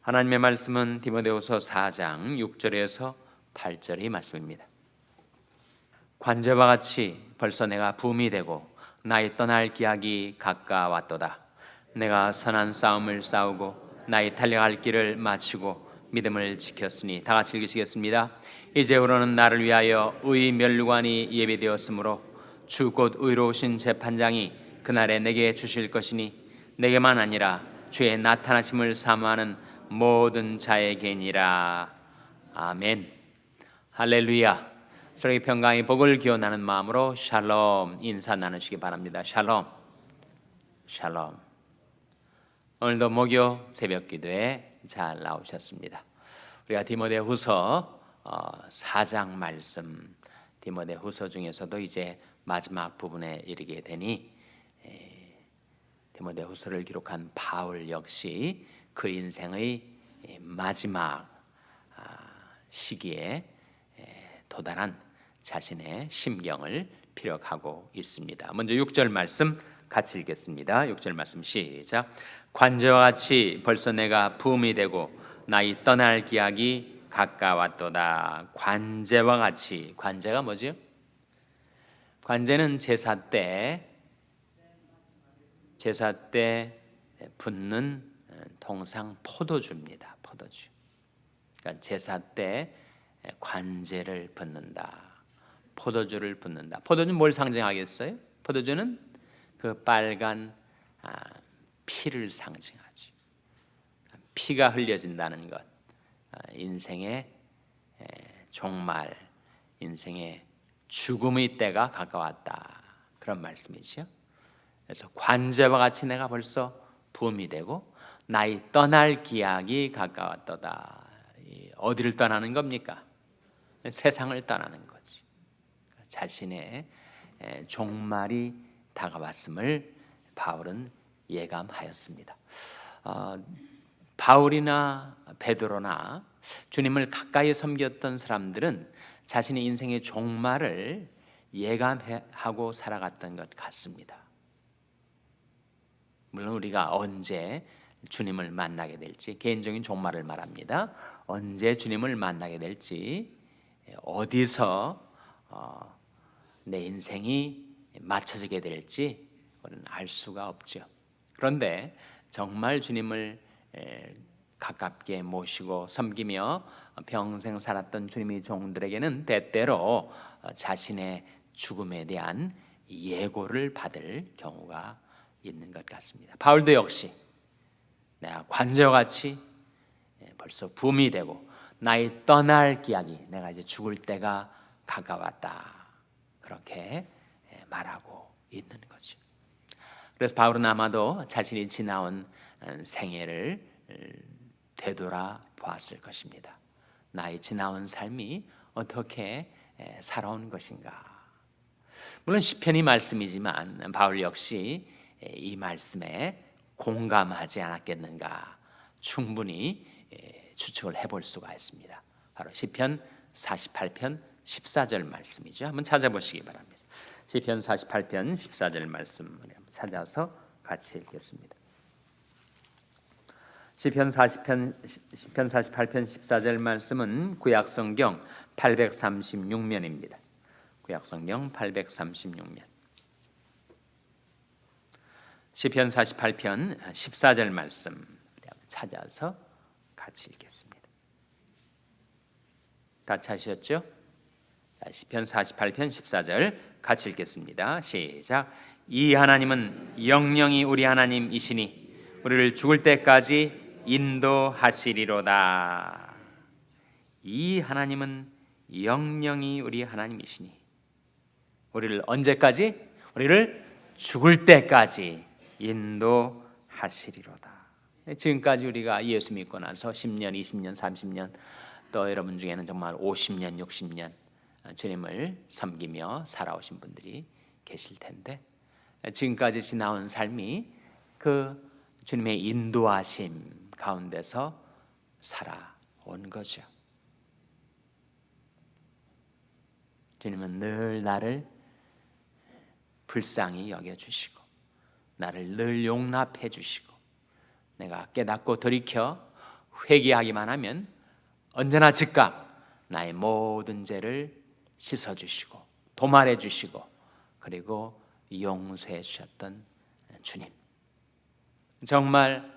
하나님의 말씀은 디모데후서 4장 6절에서 8절의 말씀입니다. 관제와 같이 벌써 내가 부음이 되고 나의 떠날 기약이 가까웠도다. 내가 선한 싸움을 싸우고 나의 달려갈 길을 마치고 믿음을 지켰으니. 다 같이 읽으시겠습니다. 이제후로는 나를 위하여 의 면류관이 예비되었으므로 주 곧 의로우신 재판장이 그날에 내게 주실 것이니 내게만 아니라 주의 나타나심을 사모하는 모든 자에게니라. 아멘. 할렐루야. 서로의 평강의 복을 기원하는 마음으로 샬롬 인사 나누시기 바랍니다. 샬롬. 샬롬. 오늘도 목요 새벽 기도에 잘 나오셨습니다. 우리가 디모데후서 4장 말씀, 디모데후서 중에서도 이제 마지막 부분에 이르게 되니 디모데후서를 기록한 바울 역시 그 인생의 마지막 시기에 도달한 자신의 심경을 피력하고 있습니다. 먼저 6절 말씀 같이 읽겠습니다. 6절 말씀 시작. 관제와 같이 벌써 내가 부음이 되고 나의 떠날 기약이 가까웠도다. 관제와 같이. 관제가 뭐죠? 관제는 제사 때 붓는 통상 포도주입니다. 포도주. 그러니까 제사 때 관제를 붓는다. 포도주를 붓는다. 포도주는 뭘 상징하겠어요? 포도주는 그 빨간 피를 상징하죠. 피가 흘려진다는 것, 인생의 종말, 인생의 죽음의 때가 가까웠다. 그런 말씀이죠. 그래서 관제와 같이 내가 벌써 부음이 되고 나의 떠날 기약이 가까웠도다. 어디를 떠나는 겁니까? 세상을 떠나는 거지. 자신의 종말이 다가왔음을 바울은 예감하였습니다. 바울이나 베드로나 주님을 가까이 섬겼던 사람들은 자신의 인생의 종말을 예감하고 살아갔던 것 같습니다. 물론 우리가 언제 주님을 만나게 될지, 개인적인 종말을 말합니다. 언제 주님을 만나게 될지, 어디서 내 인생이 맞춰지게 될지 우리는 알 수가 없죠. 그런데 정말 주님을 가깝게 모시고 섬기며 평생 살았던 주님의 종들에게는 때때로 자신의 죽음에 대한 예고를 받을 경우가 있는 것 같습니다. 바울도 역시 내가 관제와 같이 벌써 부음이 되고 나의 떠날 기약이, 내가 이제 죽을 때가 가까웠다, 그렇게 말하고 있는 거죠. 그래서 바울은 아마도 자신이 지나온 생애를 되돌아 보았을 것입니다. 나의 지나온 삶이 어떻게 살아온 것인가. 물론 시편이 말씀이지만 바울 역시 이 말씀에 공감하지 않았겠는가 충분히 추측을 해볼 수가 있습니다. 바로 시편 48편 14절 말씀이죠. 한번 찾아보시기 바랍니다. 시편 48편 14절 말씀 찾아서 같이 읽겠습니다. 시편 48편 14절 말씀은 구약성경 836면입니다. 구약성경 836면. 시편 48편 14절 말씀 찾아서 같이 읽겠습니다. 다 찾으셨죠? 시편 48편 14절 같이 읽겠습니다. 시작. 이 하나님은 영영이 우리 하나님이시니 우리를 죽을 때까지 인도하시리로다. 이 하나님은 영영이 우리 하나님이시니 우리를 언제까지? 우리를 죽을 때까지 인도하시리로다. 지금까지 우리가 예수 믿고 나서 10년, 20년, 30년, 또 여러분 중에는 정말 50년, 60년 주님을 섬기며 살아오신 분들이 계실 텐데, 지금까지 지나온 삶이 그 주님의 인도하심 가운데서 살아온 거죠. 주님은 늘 나를 불쌍히 여겨주시고 나를 늘 용납해 주시고 내가 깨닫고 돌이켜 회개하기만 하면 언제나 즉각 나의 모든 죄를 씻어주시고 도말해 주시고 그리고 용서해 주셨던 주님, 정말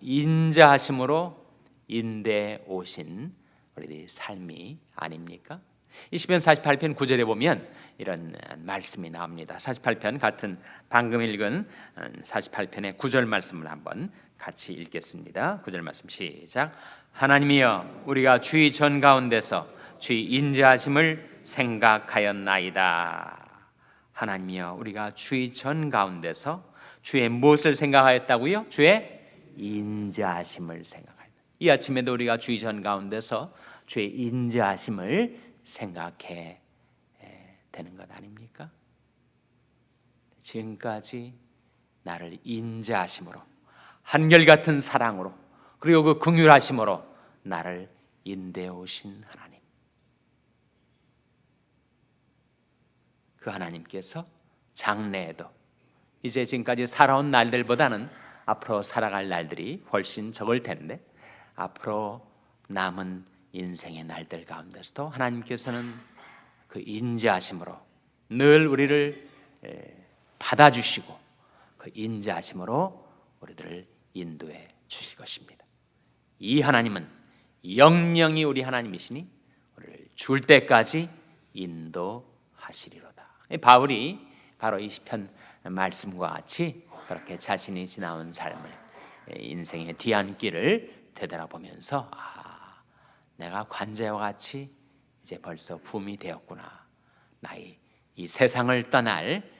인자하심으로 인대해 오신 우리들의 삶이 아닙니까? 이 시편 48편 9절에 보면 이런 말씀이 나옵니다. 48편 같은 방금 읽은 48편의 9절 말씀을 한번 같이 읽겠습니다. 9절 말씀 시작. 하나님이여 우리가 주의 전 가운데서 주의 인자하심을 생각하였나이다. 하나님이여 우리가 주의 전 가운데서 주의 무엇을 생각하였다고요? 주의 인자하심을 생각하였다. 이 아침에도 우리가 주의 전 가운데서 주의 인자하심을 생각해 되는 것 아닙니까? 지금까지 나를 인자하심으로 한결같은 사랑으로 그리고 그 긍휼하심으로 나를 인도해 오신 하나님, 그 하나님께서 장래에도 이제 지금까지 살아온 날들보다는 앞으로 살아갈 날들이 훨씬 적을 텐데 앞으로 남은 인생의 날들 가운데서도 하나님께서는 그 인자하심으로 늘 우리를 받아주시고 그 인자하심으로 우리들을 인도해 주실 것입니다. 이 하나님은 영영이 우리 하나님이시니 우리를 죽을 때까지 인도하시리로다. 바울이 바로 이 시편 말씀과 같이 그렇게 자신이 지나온 삶을 인생의 뒤안길을 되돌아보면서 내가 관제와 같이 이제 벌써 붐이 되었구나. 나의 이 세상을 떠날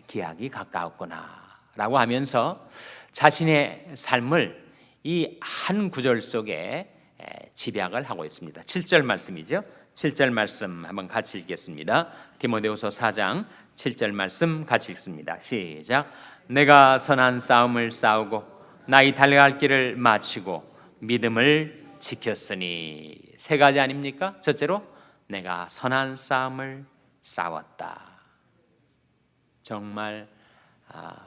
기약이 가까웠구나 라고 하면서 자신의 삶을 이 한 구절 속에 집약을 하고 있습니다. 7절 말씀이죠. 7절 말씀 한번 같이 읽겠습니다. 디모데후서 4장 7절 말씀 같이 읽습니다. 시작. 내가 선한 싸움을 싸우고 나의 달려갈 길을 마치고 믿음을 지켰으니. 세 가지 아닙니까? 첫째로 내가 선한 싸움을 싸웠다. 정말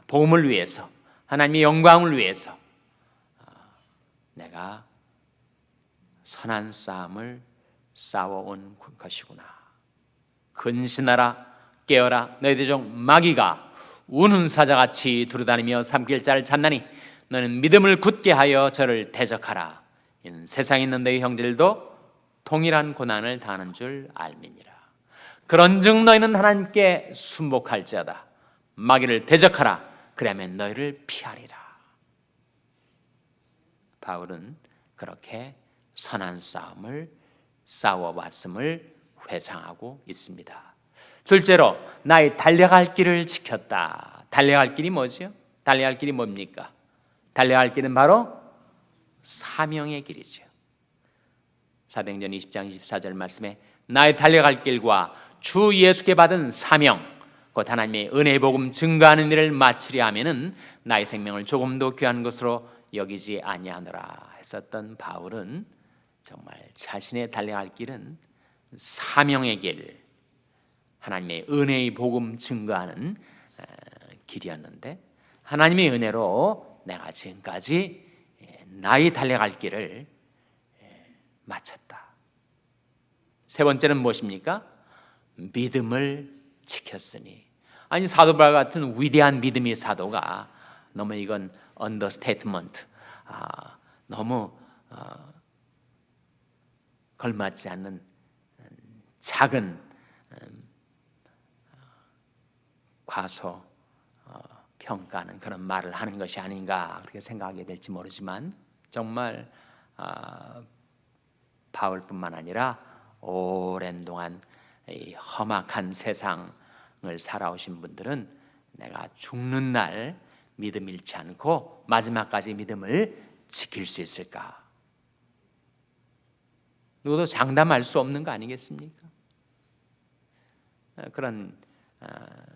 복음을 위해서, 하나님의 영광을 위해서 내가 선한 싸움을 싸워온 것이구나. 근신하라, 깨어라, 너희들 중 마귀가 우는 사자같이 두루다니며 삼킬 자를 찾나니 너는 믿음을 굳게 하여 저를 대적하라. 이는 세상에 있는 너희 형제들도 동일한 고난을 당하는 줄 알미니라. 그런즉 너희는 하나님께 순복할지어다. 마귀를 대적하라. 그러면 너희를 피하리라. 바울은 그렇게 선한 싸움을 싸워왔음을 회상하고 있습니다. 둘째로 나의 달려갈 길을 지켰다. 달려갈 길이 뭐죠? 달려갈 길이 뭡니까? 달려갈 길은 바로 사명의 길이죠. 사도행전 20장 24절 말씀에 나의 달려갈 길과 주 예수께 받은 사명, 곧 하나님의 은혜의 복음 증거하는 일을 마치려 하면은 나의 생명을 조금도 귀한 것으로 여기지 아니하노라 했었던 바울은 정말 자신의 달려갈 길은 사명의 길, 하나님의 은혜의 복음 증거하는 길이었는데 하나님의 은혜로 내가 지금까지 나의 달려갈 길을 마쳤다. 세 번째는 무엇입니까? 믿음을 지켰으니. 아니 사도 바울 같은 위대한 믿음의 사도가 너무 이건 언더스테이트먼트, 너무 걸맞지 않는 작은 과소 평가하는 그런 말을 하는 것이 아닌가 그렇게 생각하게 될지 모르지만 정말 바울뿐만 아니라 오랜 동안 이 험악한 세상을 살아오신 분들은 내가 죽는 날 믿음 잃지 않고 마지막까지 믿음을 지킬 수 있을까? 누구도 장담할 수 없는 거 아니겠습니까? 그런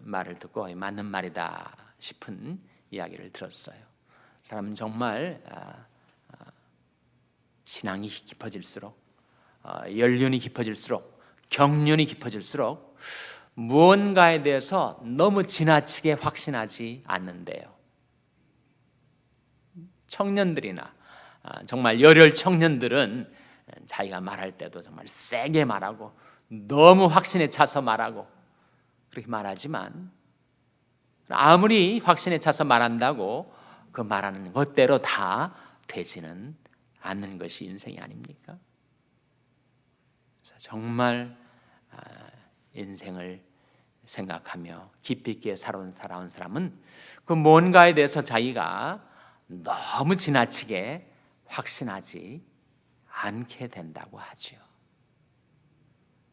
말을 듣고 맞는 말이다 싶은 이야기를 들었어요. 사람은 정말 신앙이 깊어질수록 연륜이 깊어질수록 경륜이 깊어질수록 무언가에 대해서 너무 지나치게 확신하지 않는데요. 청년들이나 정말 열혈 청년들은 자기가 말할 때도 정말 세게 말하고 너무 확신에 차서 말하고 그렇게 말하지만 아무리 확신에 차서 말한다고 그 말하는 것대로 다 되지는 않는 것이 인생이 아닙니까? 그래서 정말 인생을 생각하며 깊이 있게 살아온 사람은 그 뭔가에 대해서 자기가 너무 지나치게 확신하지 않게 된다고 하죠.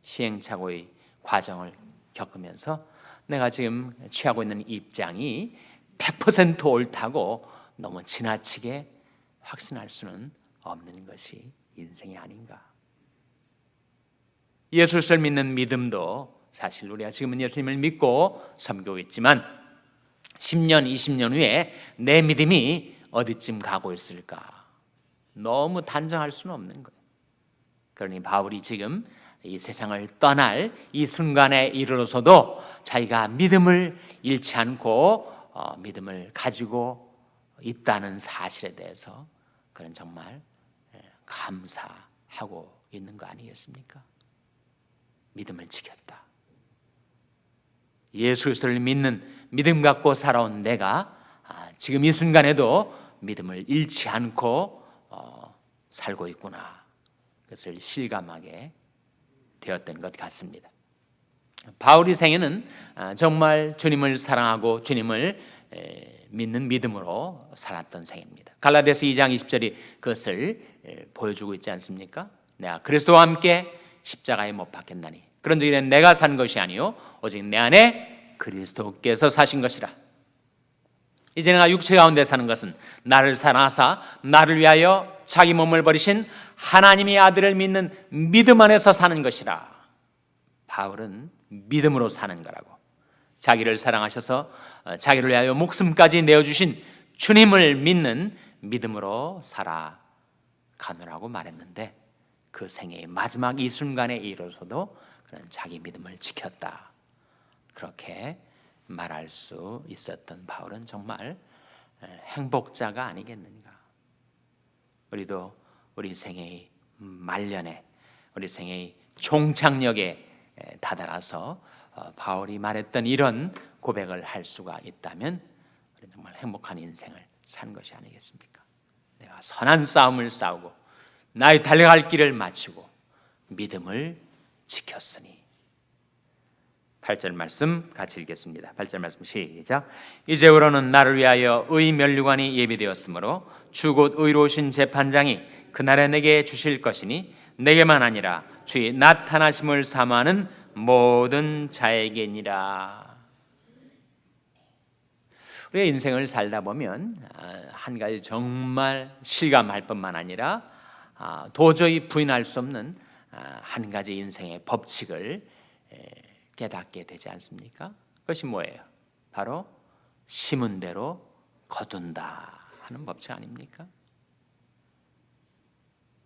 시행착오의 과정을 겪으면서 내가 지금 취하고 있는 입장이 100% 옳다고 너무 지나치게 확신할 수는 없는 것이 인생이 아닌가. 예수를 믿는 믿음도 사실 우리가 지금은 예수님을 믿고 섬기고 있지만 10년, 20년 후에 내 믿음이 어디쯤 가고 있을까? 너무 단정할 수는 없는 거예요. 그러니 바울이 지금 이 세상을 떠날 이 순간에 이르러서도 자기가 믿음을 잃지 않고 믿음을 가지고 있다는 사실에 대해서 그는 정말 감사하고 있는 거 아니겠습니까? 믿음을 지켰다. 예수 그리스도를 믿는 믿음 갖고 살아온 내가 지금 이 순간에도 믿음을 잃지 않고 살고 있구나. 그것을 실감하게 되었던 것 같습니다. 바울의 생애는 정말 주님을 사랑하고 주님을 믿는 믿음으로 살았던 생애입니다. 갈라디아서 2장 20절이 그것을 보여주고 있지 않습니까? 내가 그리스도와 함께 십자가에 못 박혔나니 그런즉 이는 내가 산 것이 아니요 오직 내 안에 그리스도께서 사신 것이라. 이제 내가 육체 가운데 사는 것은 나를 사랑하사 나를 위하여 자기 몸을 버리신 하나님의 아들을 믿는 믿음 안에서 사는 것이라. 바울은 믿음으로 사는 거라고. 자기를 사랑하셔서 자기를 위하여 목숨까지 내어주신 주님을 믿는 믿음으로 살아가느라고 말했는데 그 생애의 마지막 이 순간에 이르러서도 그는 자기 믿음을 지켰다. 그렇게 말할 수 있었던 바울은 정말 행복자가 아니겠는가. 우리도 우리 생애의 말년에 우리 생애의 종착역에 다다라서 바울이 말했던 이런 고백을 할 수가 있다면 우리는 정말 행복한 인생을 산 것이 아니겠습니까? 내가 선한 싸움을 싸우고 나의 달려갈 길을 마치고 믿음을 지켰으니. 8절 말씀 같이 읽겠습니다. 8절 말씀 시작. 이제부로는 나를 위하여 의 면류관이 예비되었으므로 주 곧 의로우신 재판장이 그날에 내게 주실 것이니 내게만 아니라 주의 나타나심을 사모하는 모든 자에게니라. 우리의 인생을 살다 보면 한 가지 정말 실감할 뿐만 아니라 도저히 부인할 수 없는 한 가지 인생의 법칙을 깨닫게 되지 않습니까? 그것이 뭐예요? 바로 심은 대로 거둔다 하는 법칙 아닙니까?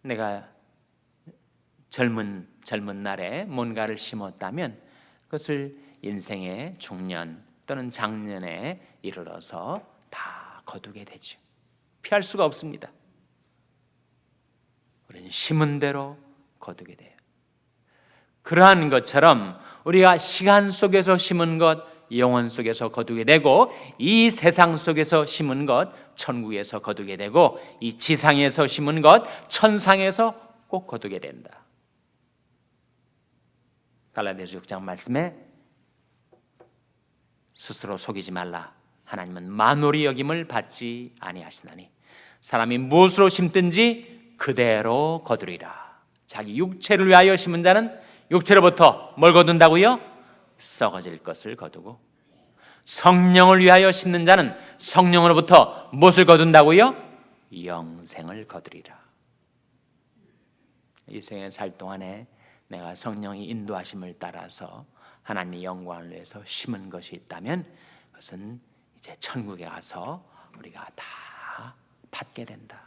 내가 젊은 날에 뭔가를 심었다면 그것을 인생의 중년 또는 장년에 이르러서 다 거두게 되죠. 피할 수가 없습니다. 우리는 심은 대로 거두게 돼요. 그러한 것처럼 우리가 시간 속에서 심은 것, 영혼 속에서 거두게 되고 이 세상 속에서 심은 것, 천국에서 거두게 되고 이 지상에서 심은 것, 천상에서 꼭 거두게 된다. 갈라디아서 6장 말씀에 스스로 속이지 말라. 하나님은 만홀히 여김을 받지 아니하시나니 사람이 무엇으로 심든지 그대로 거두리라. 자기 육체를 위하여 심은 자는 육체로부터 뭘 거둔다고요? 썩어질 것을 거두고 성령을 위하여 심는 자는 성령으로부터 무엇을 거둔다고요? 영생을 거두리라. 이 생에 살 동안에 내가 성령이 인도하심을 따라서 하나님의 영광을 위해서 심은 것이 있다면 그것은 이제 천국에 가서 우리가 다 받게 된다.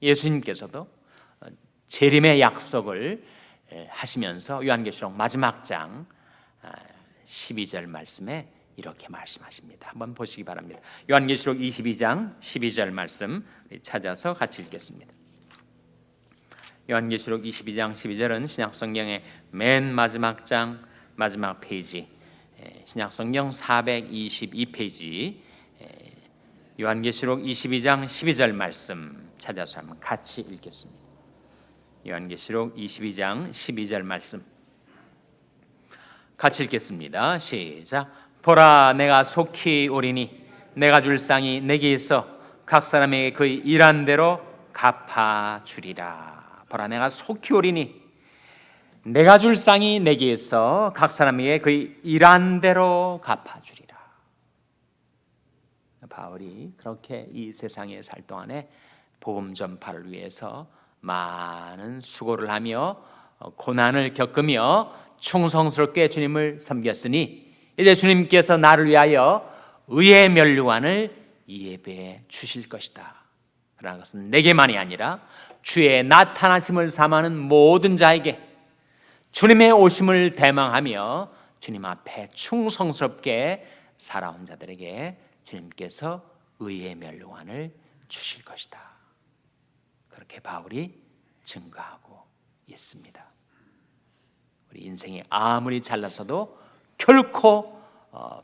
예수님께서도 재림의 약속을 하시면서 요한계시록 마지막 장 12절 말씀에 이렇게 말씀하십니다. 한번 보시기 바랍니다. 요한계시록 22장 12절 말씀 찾아서 같이 읽겠습니다. 요한계시록 22장 12절은 신약성경의 맨 마지막 장 마지막 페이지, 신약성경 422페이지, 요한계시록 22장 12절 말씀 찾아서 한번 같이 읽겠습니다. 요한계시록 22장 12절 말씀 같이 읽겠습니다. 시작. 보라, 내가 속히 오리니 내가 줄 쌍이 내게 있어 각 사람에게 그의 일한 대로 갚아주리라. 보라, 내가 속히 오리니 내가 줄 쌍이 내게 있어 각 사람에게 그의 일한 대로 갚아주리라. 바울이 그렇게 이 세상에 살 동안에 복음 전파를 위해서 많은 수고를 하며 고난을 겪으며 충성스럽게 주님을 섬겼으니 이제 주님께서 나를 위하여 의의 면류관을 이 예배에 주실 것이다. 그러나 그것은 내게만이 아니라 주의 나타나심을 삼하는 모든 자에게, 주님의 오심을 대망하며 주님 앞에 충성스럽게 살아온 자들에게 주님께서 의의 면류관을 주실 것이다. 그렇게 바울이 증거하고 있습니다. 우리 인생이 아무리 잘났어도 결코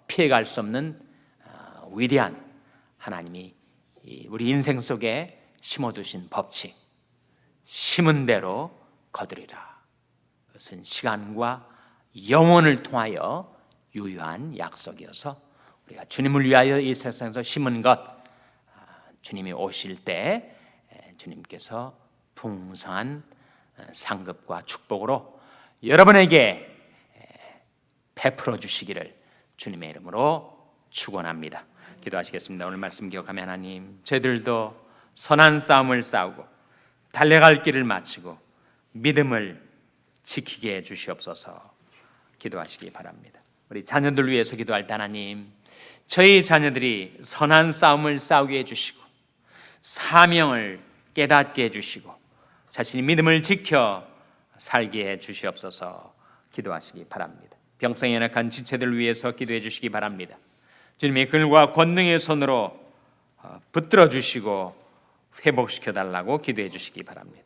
피해갈 수 없는 위대한 하나님이 우리 인생 속에 심어두신 법칙, 심은 대로 거두리라. 그것은 시간과 영원을 통하여 유효한 약속이어서 우리가 주님을 위하여 이 세상에서 심은 것, 주님이 오실 때 주님께서 풍성한 상급과 축복으로 여러분에게 베풀어 주시기를 주님의 이름으로 축원합니다. 기도하시겠습니다. 오늘 말씀 기억하며 하나님, 저희들도 선한 싸움을 싸우고 달려갈 길을 마치고 믿음을 지키게 해 주시옵소서. 기도하시기 바랍니다. 우리 자녀들 위해서 기도할 때 하나님, 저희 자녀들이 선한 싸움을 싸우게 해주시고 사명을 깨닫게 해주시고 자신이 믿음을 지켜 살게 해주시옵소서. 기도하시기 바랍니다. 병상에 연약한 지체들 위해서 기도해 주시기 바랍니다. 주님의 글과 권능의 손으로 붙들어 주시고 회복시켜 달라고 기도해 주시기 바랍니다.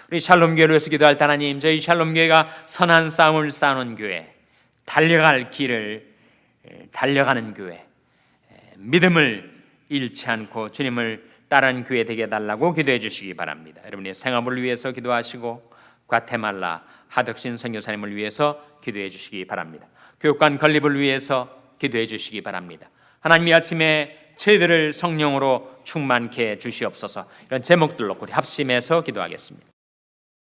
우리 샬롬교회를 위해서 기도할 때 하나님, 저희 샬롬교회가 선한 싸움을 싸우는 교회, 달려갈 길을 달려가는 교회, 믿음을 잃지 않고 주님을 따르는 교회 되게 해달라고 기도해 주시기 바랍니다. 여러분의 생업을 위해서 기도하시고 과테말라 하덕신 선교사님을 위해서 기도해 주시기 바랍니다. 교육관 건립을 위해서 기도해 주시기 바랍니다. 하나님, 이 아침에 저희들을 성령으로 충만케 해 주시옵소서. 이런 제목들 놓고 우리 합심해서 기도하겠습니다.